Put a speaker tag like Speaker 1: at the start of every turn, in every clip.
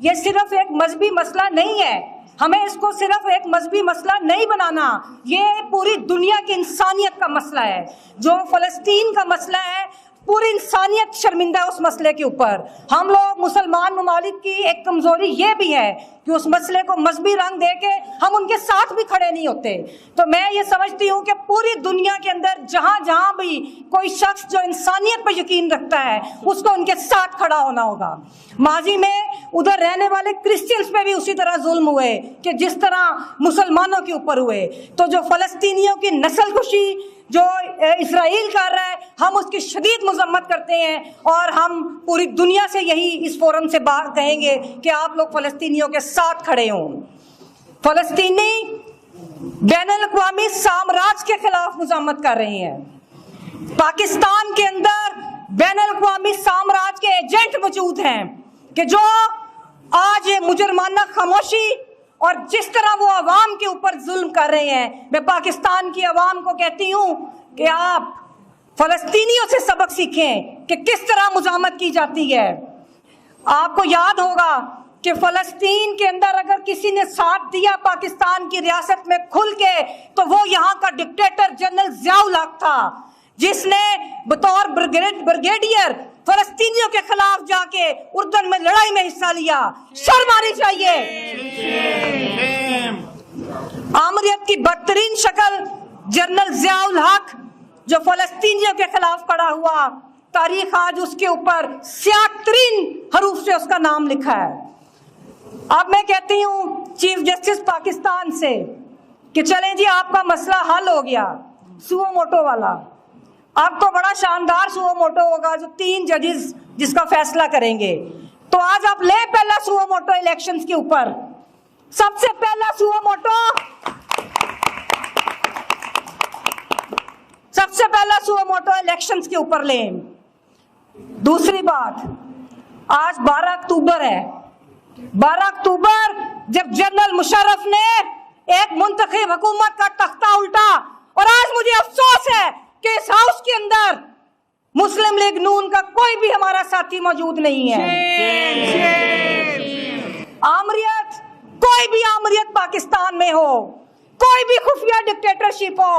Speaker 1: یہ صرف ایک مذہبی مسئلہ نہیں ہے، ہمیں اس کو صرف ایک مذہبی مسئلہ نہیں بنانا، یہ پوری دنیا کی انسانیت کا مسئلہ ہے۔ جو فلسطین کا مسئلہ ہے، پوری انسانیت شرمندہ ہے اس مسئلے کے اوپر۔ ہم لوگ مسلمان ممالک کی ایک کمزوری یہ بھی ہے کہ اس مسئلے کو مذہبی رنگ دے کے ہم ان کے ساتھ بھی کھڑے نہیں ہوتے۔ تو میں یہ سمجھتی ہوں کہ پوری دنیا کے اندر جہاں جہاں بھی کوئی شخص جو انسانیت پہ یقین رکھتا ہے اس کو ان کے ساتھ کھڑا ہونا ہوگا۔ ماضی میں ادھر رہنے والے کرسچنز پہ بھی اسی طرح ظلم ہوئے کہ جس طرح مسلمانوں کے اوپر ہوئے۔ تو جو فلسطینیوں کی نسل کشی جو اسرائیل کر رہا ہے، ہم اس کی شدید مذمت کرتے ہیں، اور ہم پوری دنیا سے یہی اس فورم سے بات کہیں گے کہ آپ لوگ فلسطینیوں کے ساتھ کھڑے ہوں۔ فلسطینی بین الاقوامی سامراج کے خلاف مذمت کر رہے ہیں۔ پاکستان کے اندر بین الاقوامی سامراج کے ایجنٹ موجود ہیں کہ جو آج یہ مجرمانہ خاموشی اور جس طرح وہ عوام کے اوپر ظلم کر رہے ہیں، میں پاکستان کی عوام کو کہتی ہوں کہ آپ فلسطینیوں سے سبق سیکھیں کہ کس طرح مزاحمت کی جاتی ہے۔ آپ کو یاد ہوگا کہ فلسطین کے اندر اگر کسی نے ساتھ دیا پاکستان کی ریاست میں کھل کے تو وہ یہاں کا ڈکٹیٹر جنرل ضیاء الحق تھا، جس نے بطور بریگیڈیئر فلسطینیوں کے خلاف جا کے اردن میں لڑائی میں حصہ لیا۔ شرم آنی چاہیے۔ آمریت کی بدترین شکل جنرل ضیاء الحق جو فلسطینیوں کے خلاف کھڑا ہوا، تاریخ آج اس کے اوپر سیاہ ترین حروف سے اس کا نام لکھا ہے۔ اب میں کہتی ہوں چیف جسٹس پاکستان سے کہ چلیں جی آپ کا مسئلہ حل ہو گیا سو موٹو والا، اب تو بڑا شاندار سو موٹو ہوگا جو 3 ججز جس کا فیصلہ کریں گے۔ تو آج آپ لے پہلا سو موٹو الیکشنز کے اوپر، سب سے پہلا سو موٹو، سب سے پہلا سو موٹو الیکشنز کے اوپر لیں۔ دوسری بات، آج 12 اکتوبر ہے، 12 اکتوبر جب جنرل مشرف نے ایک منتخب حکومت کا تختہ الٹا، اور آج مجھے افسوس ہے کہ اس ہاؤس کے اندر مسلم لیگ نون کا کوئی بھی ہمارا ساتھی موجود نہیں ہے۔ آمریت، کوئی بھی آمریت پاکستان میں ہو، کوئی بھی خفیہ ڈکٹیٹرشپ ہو،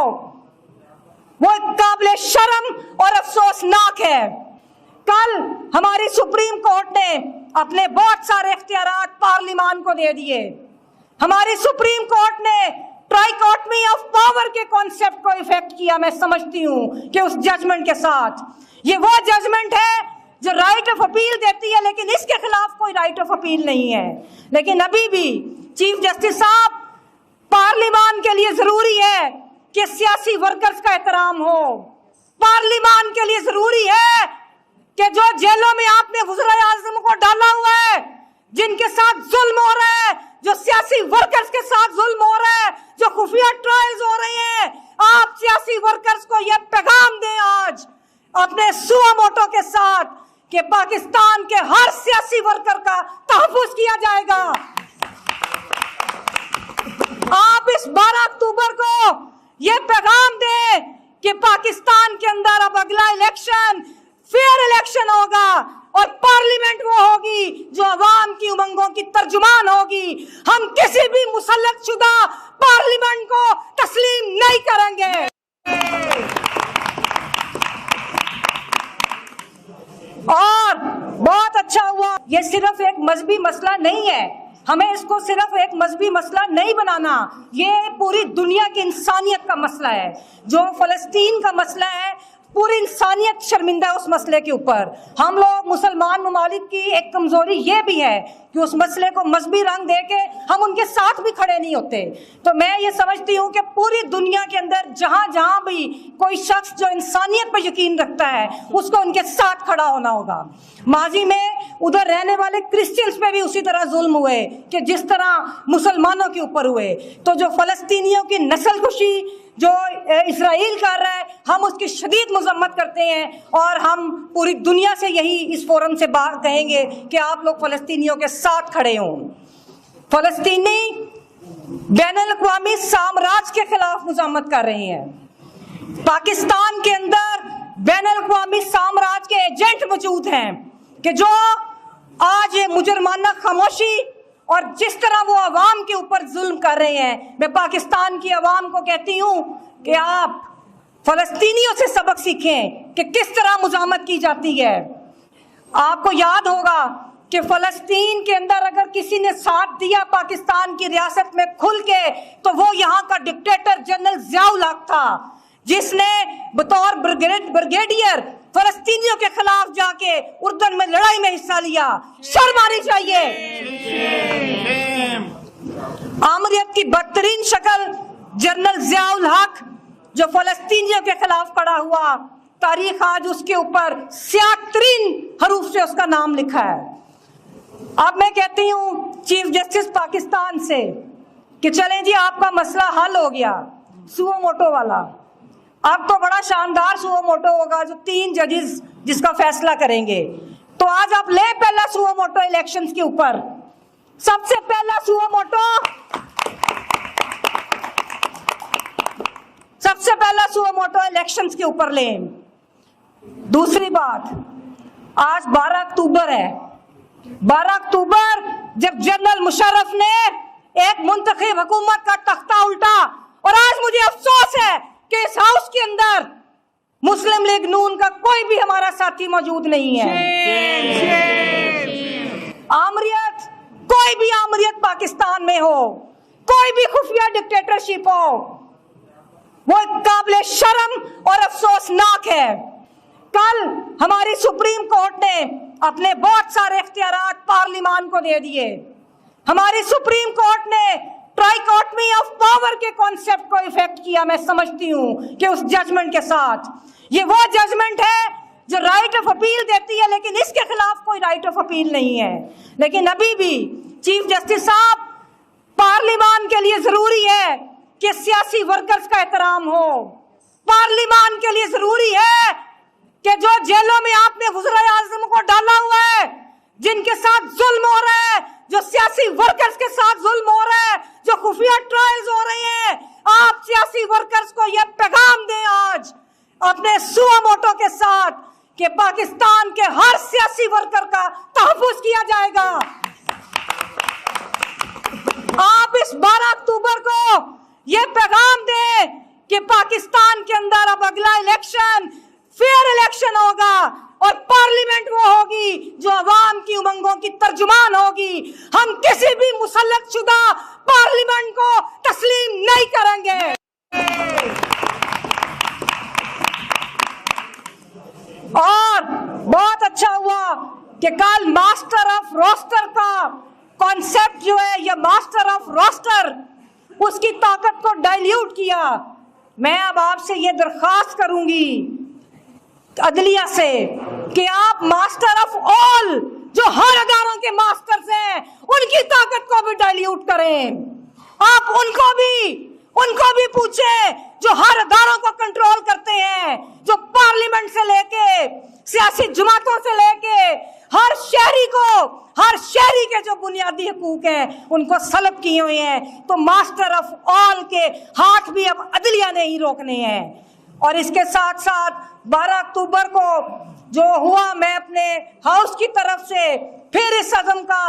Speaker 1: وہ قابل شرم اور افسوسناک ہے۔ کل ہماری سپریم کورٹ نے اپنے بہت سارے اختیارات پارلیمان کو دے دیے۔ ہماری سپریم کورٹ نے ٹرائیکوٹمی آف پاور کے کانسیپٹ کو ایفیکٹ کیا۔ میں سمجھتی ہوں کہ اس ججمنٹ کے ساتھ یہ وہ ججمنٹ ہے جو رائٹ آف اپیل دیتی ہے، لیکن اس کے خلاف کوئی رائٹ آف اپیل نہیں ہے۔ لیکن ابھی بھی چیف جسٹس صاحب، پارلیمان کے لیے ضروری ہے کہ سیاسی ورکرز کا احترام ہو۔ پارلیمان کے لیے ضروری ہے کہ جو جیلوں میں آپ نے وزراء اعظم کو ڈالا ہوا ہے، جن کے ساتھ ظلم ہو رہا ہے، جو سیاسی ورکرز کے ساتھ ظلم ہو رہا ہے، جو خفیہ ٹرائلز ہو رہے ہیں، آپ سیاسی ورکرز کو یہ پیغام دیں آج اپنے سو موٹو کے ساتھ کہ پاکستان کے ہر سیاسی ورکر کا تحفظ کیا جائے گا۔ آپ اس 12 اکتوبر کو یہ پیغام دیں کہ پاکستان کے اندر اب اگلا الیکشن فیئر الیکشن ہوگا، اور پارلیمنٹ وہ ہوگی جو عوام کی امنگوں کی ترجمان ہوگی۔ ہم کسی بھی مسلط شدہ پارلیمنٹ کو تسلیم نہیں کریں گے۔ اور بہت اچھا ہوا، یہ صرف ایک مذہبی مسئلہ نہیں ہے، ہمیں اس کو صرف ایک مذہبی مسئلہ نہیں بنانا، یہ پوری دنیا کی انسانیت کا مسئلہ ہے۔ جو فلسطین کا مسئلہ ہے، پوری انسانیت شرمندہ ہے اس مسئلے کے اوپر۔ ہم لوگ مسلمان ممالک کی ایک کمزوری یہ بھی ہے کہ اس مسئلے کو مذہبی رنگ دے کے ہم ان کے ساتھ بھی کھڑے نہیں ہوتے۔ تو میں یہ سمجھتی ہوں کہ پوری دنیا کے اندر جہاں جہاں بھی کوئی شخص جو انسانیت پہ یقین رکھتا ہے اس کو ان کے ساتھ کھڑا ہونا ہوگا۔ ماضی میں ادھر رہنے والے کرسچنز پہ بھی اسی طرح ظلم ہوئے کہ جس طرح مسلمانوں کے اوپر ہوئے۔ تو جو فلسطینیوں کی نسل کشی جو اسرائیل کر رہا ہے، ہم اس کی شدید مذمت کرتے ہیں، اور ہم پوری دنیا سے یہی اس فورم سے بات کہیں گے کہ آپ لوگ فلسطینیوں کے ساتھ کھڑے ہوں۔ فلسطینی بین الاقوامی سامراج کے خلاف مذمت کر رہے ہیں۔ پاکستان کے اندر بین الاقوامی سامراج کے ایجنٹ موجود ہیں کہ جو آج یہ مجرمانہ خاموشی اور جس طرح وہ عوام کے اوپر ظلم کر رہے ہیں، میں پاکستان کی عوام کو کہتی ہوں کہ آپ فلسطینیوں سے سبق سیکھیں کہ کس طرح مزاحمت کی جاتی ہے۔ آپ کو یاد ہوگا کہ فلسطین کے اندر اگر کسی نے ساتھ دیا پاکستان کی ریاست میں کھل کے تو وہ یہاں کا ڈکٹیٹر جنرل ضیاء الحق تھا، جس نے بطور بریگیڈیئر فلسطینیوں کے خلاف جا کے اردن میں لڑائی میں حصہ لیا۔ شرم آنی چاہیے۔ آمریت کی بدترین شکل جنرل ضیاء الحق جو فلسطینیوں کے خلاف کھڑا ہوا، تاریخ آج اس کے اوپر سیاہ ترین حروف سے اس کا نام لکھا ہے۔ اب میں کہتی ہوں چیف جسٹس پاکستان سے کہ چلیں جی آپ کا مسئلہ حل ہو گیا سوو موٹو والا، اب تو بڑا شاندار سوو موٹو ہوگا جو 3 ججز جس کا فیصلہ کریں گے، تو آج آپ لیں پہلا سوو موٹو الیکشنز کے اوپر۔ سب سے پہلا سوو موٹو، سب سے پہلا سوو موٹو الیکشنز کے اوپر لیں۔ دوسری بات، آج 12 اکتوبر ہے، 12 اکتوبر جب جنرل مشرف نے ایک منتخب حکومت کا تختہ الٹا، اور آج مجھے افسوس ہے کہ اس ہاؤس کے اندر مسلم لیگ نون کا کوئی بھی ہمارا ساتھی موجود نہیں ہے۔ آمریت، کوئی بھی آمریت پاکستان میں ہو، کوئی بھی خفیہ ڈکٹیٹرشپ ہو، وہ قابل شرم اور افسوسناک ہے۔ کل ہماری سپریم کورٹ نے اپنے بہت سارے اختیارات پارلیمان کو دے دیے۔ ہماری سپریم کورٹ نے ٹرائیکوٹمی آف پاور کے کانسیپٹ کو افیکٹ کیا۔ میں سمجھتی ہوں کہ اس ججمنٹ کے ساتھ یہ وہ ججمنٹ ہے جو رائٹ آف اپیل دیتی ہے، لیکن اس کے خلاف کوئی رائٹ آف اپیل نہیں ہے۔ لیکن ابھی بھی چیف جسٹس صاحب، پارلیمان کے لیے ضروری ہے کہ سیاسی ورکرز کا احترام ہو۔ پارلیمان کے لیے ضروری ہے کہ جو جیلوں میں آپ نے وزراء اعظم کو ڈالا ہوا ہے، جن کے ساتھ ظلم ہو رہا ہے، جو سیاسی ورکرز کے ساتھ ظلم ہو رہا ہے، جو خفیہ ٹرائلز ہو رہے ہیں، آپ سیاسی ورکرز کو یہ پیغام دیں آج اپنے سوو موٹو کے ساتھ کہ پاکستان کے ہر سیاسی ورکر کا تحفظ کیا جائے گا۔ آپ اس 12 اکتوبر کو یہ پیغام دیں کہ پاکستان کے اندر اب اگلا الیکشن فیئر الیکشن ہوگا، اور پارلیمنٹ وہ ہوگی جو عوام کی امنگوں کی ترجمان ہوگی۔ ہم کسی بھی مسلط شدہ پارلیمنٹ کو تسلیم نہیں کریں گے۔ اور بہت اچھا ہوا کہ کل ماسٹر آف روسٹر کا کانسیپٹ جو ہے، یہ ماسٹر آف روسٹر، اس کی طاقت کو ڈائلیوٹ کیا۔ میں اب آپ سے یہ درخواست کروں گی عدلیہ سے کہ آپ ماسٹر آف آل، جو ہر اداروں کے ماسٹرز ہیں، ان کی طاقت کو بھی ڈائلیوٹ کریں۔ آپ ان کو بھی پوچھیں جو ہر اداروں کو کنٹرول کرتے ہیں، جو پارلیمنٹ سے لے کے سیاسی جماعتوں سے لے کے ہر شہری کے جو بنیادی حقوق ہیں ان کو سلب کیے ہوئے ہیں، تو ماسٹر آف آل کے ہاتھ بھی اب عدلیہ نے ہی روکنے ہیں۔ اور اس کے ساتھ ساتھ 12 اکتوبر کو جو ہوا، میں اپنے ہاؤس کی طرف سے پھر اس عزم کا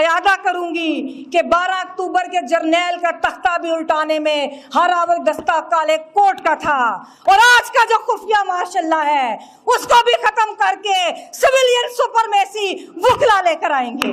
Speaker 1: اعادہ کروں گی کہ 12 اکتوبر کے جرنیل کا تختہ بھی الٹانے میں ہراور دستہ کالے کوٹ کا تھا، اور آج کا جو خفیہ مارشل لا ہے اس کو بھی ختم کر کے سویلین سپرمیسی وکلا لے کر آئیں گے۔